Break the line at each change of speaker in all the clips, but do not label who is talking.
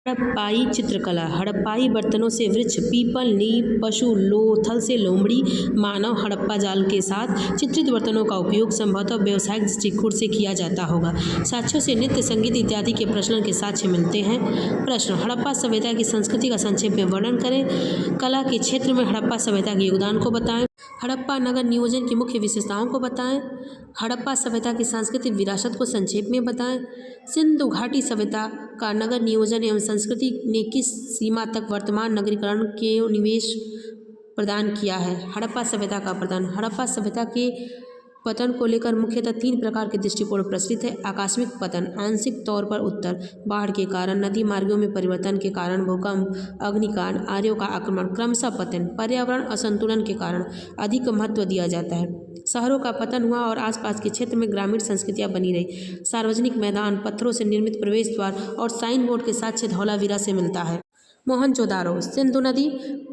हड़प्पाई चित्रकला। हड़प्पाई बर्तनों से वृक्ष, पीपल, नीम, पशु, लोथल से लोमड़ी, मानव हड़प्पा जाल के साथ चित्रित बर्तनों का उपयोग संभवतः व्यावसायिक दृष्टिकोण से किया जाता होगा। साक्ष्यों से नृत्य, संगीत इत्यादि के प्रचलन के साक्ष्य मिलते हैं। प्रश्न: हड़प्पा सभ्यता की संस्कृति का संक्षेप में वर्णन करें। कला के क्षेत्र में हड़प्पा सभ्यता के योगदान को बताएं। हड़प्पा नगर नियोजन की मुख्य विशेषताओं को बताएं। हड़प्पा सभ्यता की सांस्कृतिक विरासत को संक्षेप में बताएं। सिंधु घाटी सभ्यता का नगर नियोजन एवं संस्कृति ने किस सीमा तक वर्तमान नगरीकरण के निवेश प्रदान किया है। हड़प्पा सभ्यता का पतन। हड़प्पा सभ्यता के पतन को लेकर मुख्यतः 3 प्रकार के दृष्टिकोण प्रचलित है। आकस्मिक पतन, आंशिक तौर पर उत्तर, बाढ़ के कारण, नदी मार्गों में परिवर्तन के कारण, भूकंप, अग्निकांड, आर्यों का आक्रमण। क्रमशः पतन, पर्यावरण असंतुलन के कारण अधिक महत्व दिया जाता है। शहरों का पतन हुआ और आसपास के क्षेत्र में ग्रामीण संस्कृतियां बनी रही। सार्वजनिक मैदान, पत्थरों से निर्मित प्रवेश द्वार और साइन बोर्ड के साक्ष्य धौलावीरा से मिलता है। मोहनजोदारो, सिंधु नदी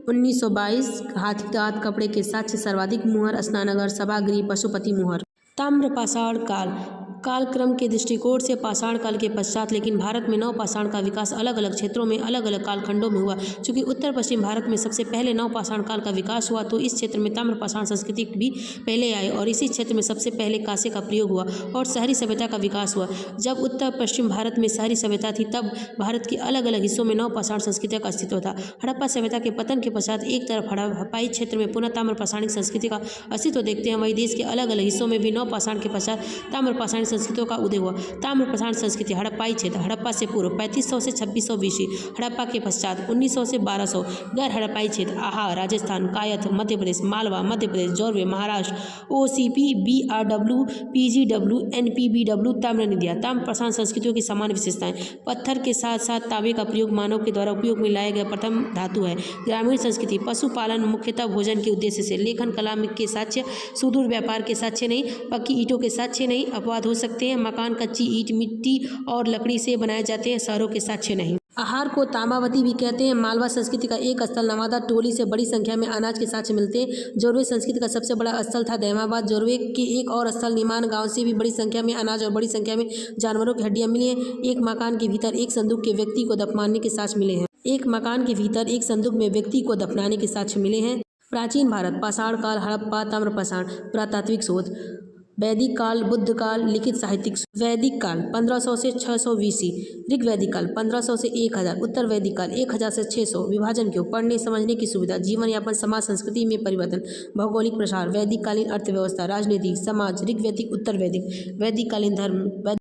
1922, हाथी दांत कपड़े के साक्ष्य सर्वाधिक, मुहर, स्नानघर, सभागृह, पशुपति मुहर। ताम्रपाषाण काल। कालक्रम के दृष्टिकोण से पाषाण काल के पश्चात, लेकिन भारत में नवपाषाण का विकास अलग अलग क्षेत्रों में अलग अलग कालखंडों में हुआ। चूंकि उत्तर पश्चिम भारत में सबसे पहले नवपाषाण काल का विकास हुआ, तो इस क्षेत्र में ताम्रपाषाण संस्कृति भी पहले आई और इसी क्षेत्र में सबसे पहले कांसे का प्रयोग हुआ और शहरी सभ्यता का विकास हुआ। जब उत्तर पश्चिम भारत में शहरी सभ्यता थी, तब भारत के अलग अलग हिस्सों में नवपाषाण संस्कृति का अस्तित्व था। हड़प्पा सभ्यता के पतन के पश्चात एक तरफ हड़प्पाई क्षेत्र में पुनः ताम्रपाषाणिक संस्कृति का अस्तित्व देखते हैं, वहीं देश के अलग अलग हिस्सों में भी नवपाषाण के पश्चात ताम्रपाषाणिक संस्कृतियों का उदय हुआ। ताम्रपाषाण संस्कृति। हड़प्पाई क्षेत्र। हड़प्पा से पूर्व 3500 से 2600 BC। हड़प्पा के पश्चात 1900 से 1200। गैर हड़प्पाई क्षेत्र। आहार, Rajasthan, Kayath, Madhya Pradesh, Malwa, Madhya Pradesh, Jorwe, Maharashtra, OCP, BRW, PGW, NPBW। ताम्र नदियाँ। ताम्रपाषाण संस्कृतियों की समान विशेषताएं। पत्थर के साथ साथ तांबे का प्रयोग मानव के द्वारा उपयोग में लाया गया प्रथम धातु है। ग्रामीण संस्कृति। पशुपालन, मुख्यतः भोजन के उद्देश्य से। लेखन कला के साक्ष्य, सुदूर व्यापार के साक्ष्य नहीं, पक्की ईंटों के साक्ष्य नहीं, अपवाद हो सकते हैं। मकान कच्ची ईंट, मिट्टी और लकड़ी से बनाए जाते हैं, शहरों के साक्ष्य नहीं। आहार को तांबावती भी कहते हैं। मालवा संस्कृति का एक स्थल नवादा टोली से बड़ी संख्या में अनाज के साक्ष्य मिलते हैं। जोरवे संस्कृति का सबसे बड़ा स्थल था दहमाबाद। जोरवे के एक और स्थल निमान गांव से भी बड़ी संख्या में अनाज और बड़ी संख्या में जानवरों की हड्डियां मिली हैं। एक मकान के भीतर एक संदूक के व्यक्ति को दफनाने के साक्ष्य मिले हैं। एक मकान के भीतर एक संदूक में व्यक्ति को दफनाने के साक्ष्य मिले हैं। प्राचीन भारत। पाषाण काल, हड़प्पा, ताम्रपाषाण। पुरातात्विक शोध। वैदिक काल, बुद्ध काल, लिखित साहित्यिक। वैदिक काल 1500 से 600 BC। ऋग्वैदिक काल 1500 से 1000। उत्तर वैदिक काल 1000 से 600। विभाजन क्यों? पढ़ने समझने की सुविधा। जीवन यापन, समाज संस्कृति में परिवर्तन। भौगोलिक प्रसार। वैदिक कालीन अर्थव्यवस्था, राजनीति, समाज। ऋग्वैदिक, उत्तर वैदिक। वैदिक कालीन धर्म।